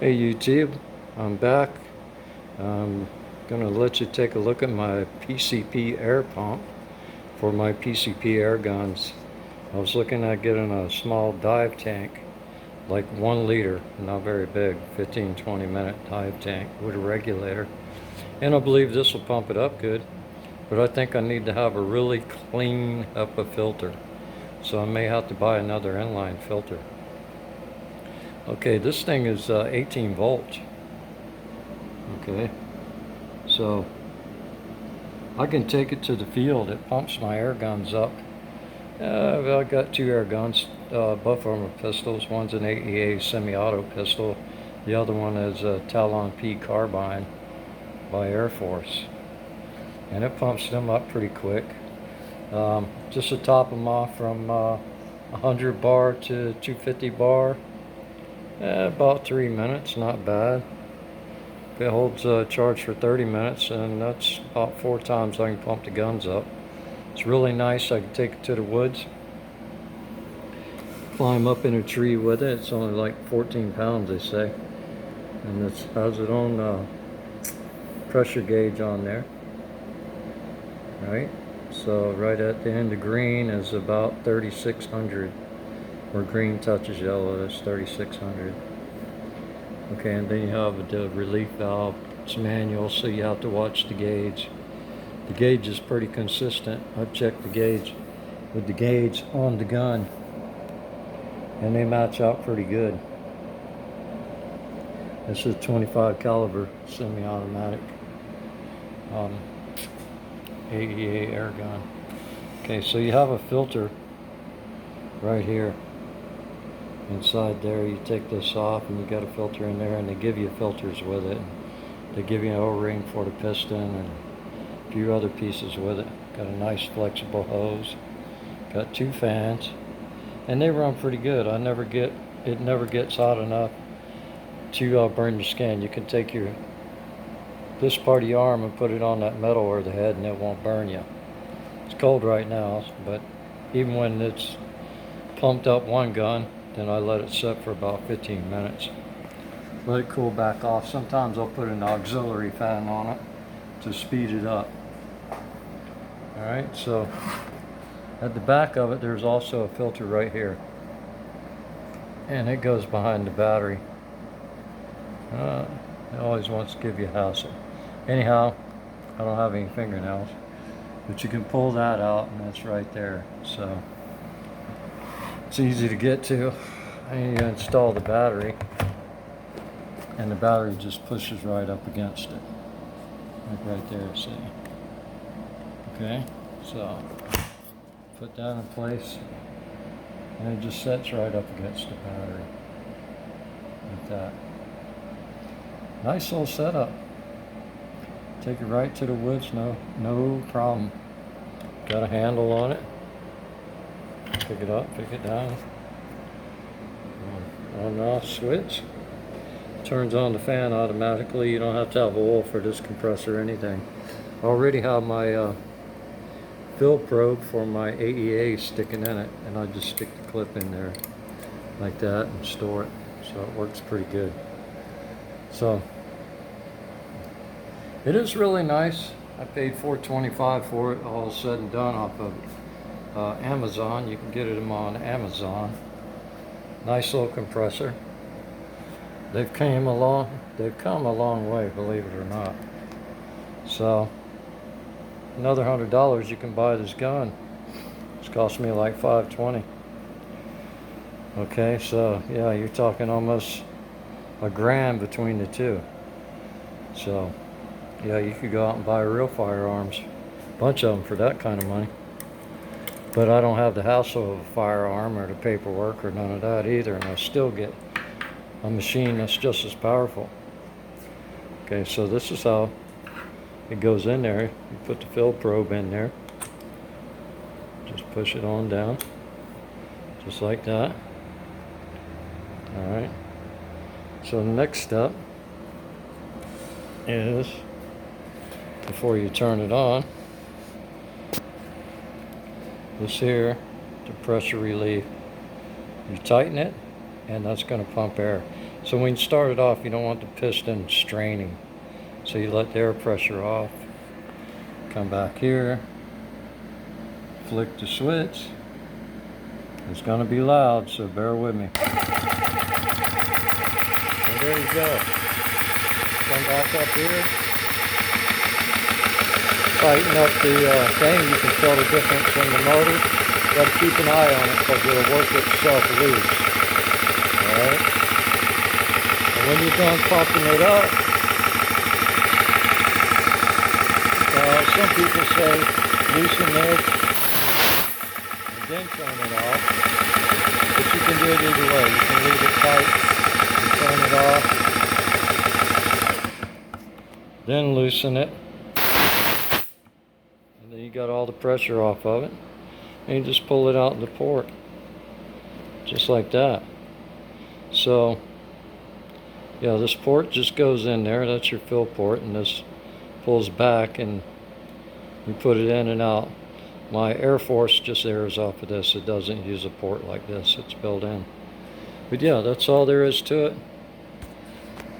Hey YouTube, I'm back. I'm gonna let you take a look at my PCP air pump for my PCP air guns. I was looking at getting a small dive tank, like 1 liter, not very big, 15-20 minute dive tank with a regulator. And I believe this will pump it up good, but I think I need to have a really clean HEPA filter. So I may have to buy another inline filter. Okay, this thing is 18 volts. Okay, so I can take it to the field. It pumps my air guns up. I've got two air guns. Both of them are pistols. One's an AEA semi-auto pistol. The other one is a Talon P carbine by Air Force. And it pumps them up pretty quick. Just to top them off from 100 bar to 250 bar. About 3 minutes, not bad. It holds a charge for 30 minutes, and that's about 4 times I can pump the guns up. It's really nice. I can take it to the woods, climb up in a tree with it. It's only like 14 pounds, they say. And it has its own pressure gauge on there. Right? So right at the end of green is about 3,600. Where green touches yellow, that's 3,600. Okay, and then you have the relief valve. It's manual, so you have to watch the gauge. The gauge is pretty consistent. I've checked the gauge with the gauge on the gun, and they match out pretty good. This is a 25 caliber semi-automatic AEA air gun. Okay, so you have a filter right here. Inside there, you take this off and you got a filter in there, and they give you filters with it. They give you an O-ring for the piston and a few other pieces with it. Got a nice flexible hose. Got 2 fans, and they run pretty good. It never gets hot enough to burn your skin. You can take this part of your arm and put it on that metal or the head, and it won't burn you. It's cold right now, but even when it's pumped up one gun, then I let it sit for about 15 minutes. Let it cool back off. Sometimes I'll put an auxiliary fan on it to speed it up. Alright, so at the back of it, there's also a filter right here. And it goes behind the battery. It always wants to give you a hassle. Anyhow, I don't have any fingernails. But you can pull that out, and that's right there. So it's easy to get to. And you install the battery, and the battery just pushes right up against it. Like right there, see? Okay, so put that in place, and it just sets right up against the battery. Like that. Nice little setup. Take it right to the woods, no problem. Got a handle on it. Pick it up, pick it down. On and off switch. Turns on the fan automatically. You don't have to have oil for this compressor or anything. I already have my fill probe for my AEA sticking in it, and I just stick the clip in there like that and store it. So it works pretty good. So it is really nice. I paid $4.25 for it, all said and done, off of Amazon. You can get them on Amazon. Nice little compressor. They've come a long way, believe it or not. So another $100, you can buy this gun. It's cost me like $5.20. Okay, so yeah, you're talking almost $1,000 between the two. So yeah, you could go out and buy real firearms, a bunch of them for that kind of money. But I don't have the hassle of a firearm or the paperwork or none of that either, and I still get a machine that's just as powerful. Okay, so this is how it goes in there. You put the fill probe in there. Just push it on down, just like that. Alright, so the next step is, before you turn it on, this here, the pressure relief. You tighten it, and that's going to pump air. So when you start it off, you don't want the piston straining. So you let the air pressure off. Come back here. Flick the switch. It's going to be loud, so bear with me. And there you go. Come back up here. Tighten up the thing. You can tell the difference in the motor. You got to keep an eye on it because it'll work itself loose. Alright? And when you're done pumping it up, some people say loosen this and then turn it off. But you can do it either way. You can leave it tight and turn it off. Then loosen it. And then you got all the pressure off of it. And you just pull it out in the port. Just like that. So, yeah, this port just goes in there. That's your fill port. And this pulls back and you put it in and out. My Air Force just airs off of this. It doesn't use a port like this. It's built in. But yeah, that's all there is to it.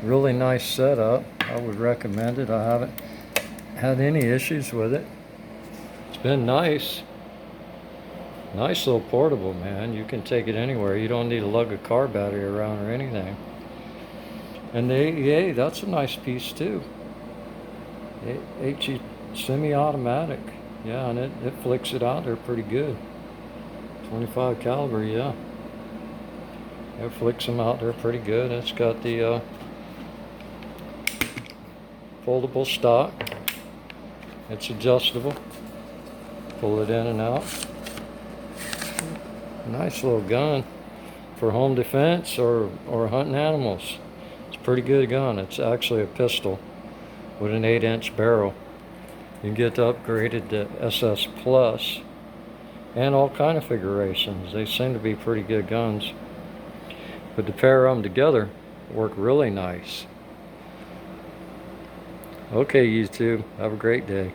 Really nice setup. I would recommend it. I haven't had any issues with it. It's been nice. Nice little portable, man. You can take it anywhere. You don't need to lug a car battery around or anything. And the AEA, that's a nice piece too. HE semi-automatic. Yeah, and it flicks it out there pretty good. 25 caliber, yeah. It flicks them out there pretty good. It's got the foldable stock. It's adjustable. Pull it in and out. Nice little gun for home defense or hunting animals. It's a pretty good gun. It's actually a pistol with an 8-inch barrel. You can get upgraded to SS Plus and all kind of figurations. They seem to be pretty good guns. But to pair them together work really nice. Okay, YouTube, have a great day.